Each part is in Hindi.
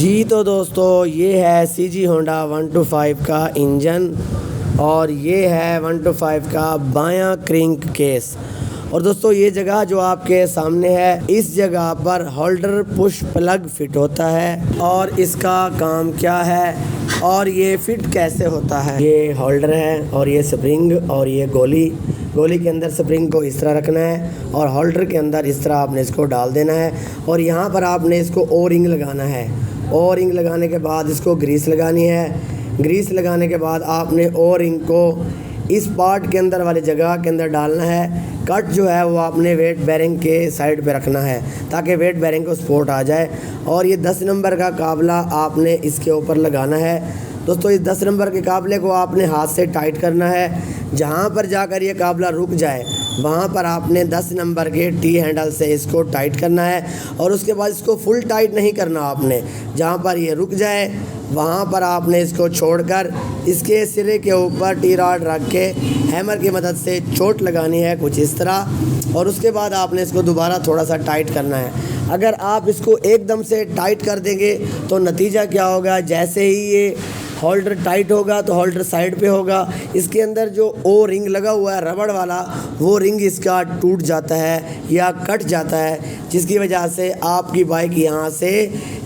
जी तो दोस्तों ये है CG होंडा 125 का इंजन और ये है 125 का बायां क्रिंक केस। और दोस्तों ये जगह जो आपके सामने है, इस जगह पर होल्डर पुश प्लग फिट होता है। और इसका काम क्या है और ये फिट कैसे होता है। ये होल्डर है और ये स्प्रिंग और ये गोली के अंदर स्प्रिंग को इस तरह रखना है और होल्डर के अंदर इस तरह आपने इसको डाल देना है। और यहाँ पर आपने इसको ओ रिंग लगाना है। ओ रिंग लगाने के बाद इसको ग्रीस लगानी है। ग्रीस लगाने के बाद आपने ओ रिंग को इस पार्ट के अंदर वाली जगह के अंदर डालना है। कट जो है वो आपने वेट बेरिंग के साइड पे रखना है ताकि वेट बेरिंग को सपोर्ट आ जाए। और ये 10 नंबर का काबला आपने इसके ऊपर लगाना है। दोस्तों इस 10 नंबर के काबले को आपने हाथ से टाइट करना है। जहाँ पर जाकर ये काबला रुक जाए वहाँ पर आपने 10 नंबर के टी हैंडल से इसको टाइट करना है। और उसके बाद इसको फुल टाइट नहीं करना आपने। जहाँ पर ये रुक जाए वहाँ पर आपने इसको छोड़कर इसके सिरे के ऊपर टी रॉड रख के हैमर की मदद से चोट लगानी है कुछ इस तरह। और उसके बाद आपने इसको दोबारा थोड़ा सा टाइट करना है। अगर आप इसको एकदम से टाइट कर देंगे तो नतीजा क्या होगा, जैसे ही ये होल्डर टाइट होगा तो होल्डर साइड पे होगा। इसके अंदर जो ओ रिंग लगा हुआ है रबड़ वाला, वो रिंग इसका टूट जाता है या कट जाता है, जिसकी वजह से आपकी बाइक यहाँ से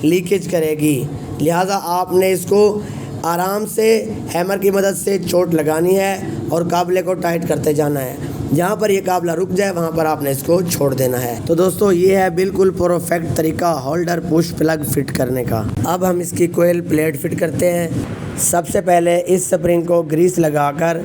लीकेज करेगी। लिहाजा आपने इसको आराम से हैमर की मदद से चोट लगानी है और काबले को टाइट करते जाना है। जहाँ पर ये काबला रुक जाए वहाँ पर आपने इसको छोड़ देना है। तो दोस्तों ये है बिल्कुल परफेक्ट तरीका होल्डर पुश प्लग फिट करने का। अब हम इसकी कोयल प्लेट फिट करते हैं। सबसे पहले इस स्प्रिंग को ग्रीस लगाकर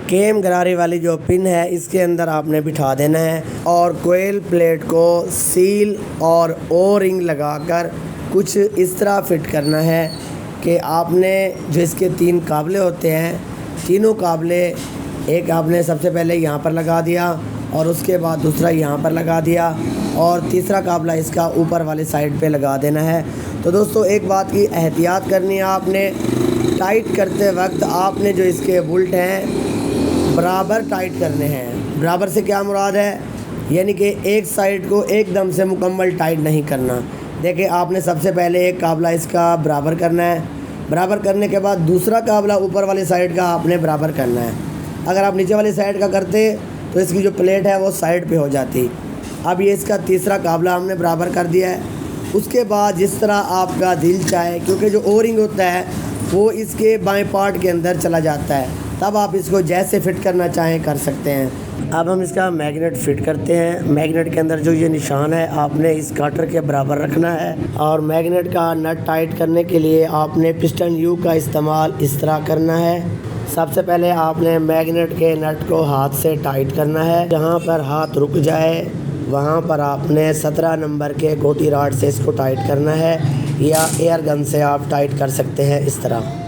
केम गरारे वाली जो पिन है इसके अंदर आपने बिठा देना है। और कोयल प्लेट को सील और ओ रिंग लगाकर कुछ इस तरह फिट करना है कि आपने जो इसके 3 काबले होते हैं, तीनों काबले एक आपने सबसे पहले यहाँ पर लगा दिया और उसके बाद दूसरा यहाँ पर लगा दिया और तीसरा काबला इसका ऊपर वाले साइड पे लगा देना है। तो दोस्तों एक बात की एहतियात करनी है आपने, टाइट करते वक्त आपने जो इसके बुल्ट हैं बराबर टाइट करने हैं। बराबर से क्या मुराद है, यानी कि एक साइड को एकदम से मुकम्मल टाइट नहीं करना। देखिए आपने सबसे पहले एक काबला इसका बराबर करना है। बराबर करने के बाद दूसरा काबला ऊपर वाली साइड का आपने बराबर करना है। अगर आप नीचे वाली साइड का करते तो इसकी जो प्लेट है वो साइड पे हो जाती। अब ये इसका तीसरा काबला हमने बराबर कर दिया है। उसके बाद जिस तरह आपका दिल चाहे, क्योंकि जो ओ रिंग होता है वो इसके बाएं पार्ट के अंदर चला जाता है, तब आप इसको जैसे फिट करना चाहें कर सकते हैं। अब हम इसका मैग्नेट फिट करते हैं। मैग्नेट के अंदर जो ये निशान है आपने इस काटर के बराबर रखना है। और मैग्नेट का नट टाइट करने के लिए आपने पिस्टन यू का इस्तेमाल इस तरह करना है। सबसे पहले आपने मैग्नेट के नट को हाथ से टाइट करना है। जहाँ पर हाथ रुक जाए वहाँ पर आपने 17 नंबर के गोटी रॉड से इसको टाइट करना है, या एयर गन से आप टाइट कर सकते हैं इस तरह।